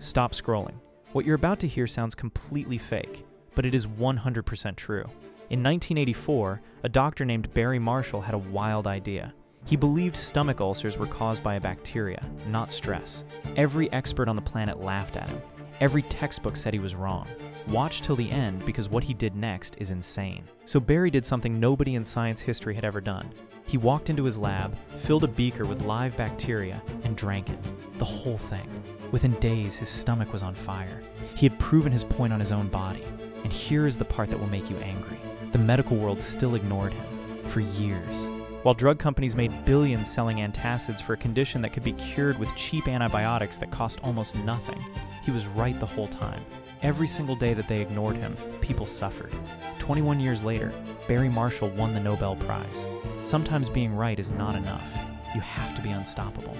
Stop scrolling. What you're about to hear sounds completely fake, but it is 100% true. In 1984, a doctor named Barry Marshall had a wild idea. He believed stomach ulcers were caused by a bacteria, not stress. Every expert on the planet laughed at him. Every textbook said he was wrong. Watch till the end because what he did next is insane. So Barry did something nobody in science history had ever done. He walked into his lab, filled a beaker with live bacteria, and drank it. The whole thing. Within days, his stomach was on fire. He had proven his point on his own body. And here is the part that will make you angry. The medical world still ignored him. For years. While drug companies made billions selling antacids for a condition that could be cured with cheap antibiotics that cost almost nothing, he was right the whole time. Every single day that they ignored him, people suffered. 21 years later, Barry Marshall won the Nobel Prize. Sometimes being right is not enough. You have to be unstoppable.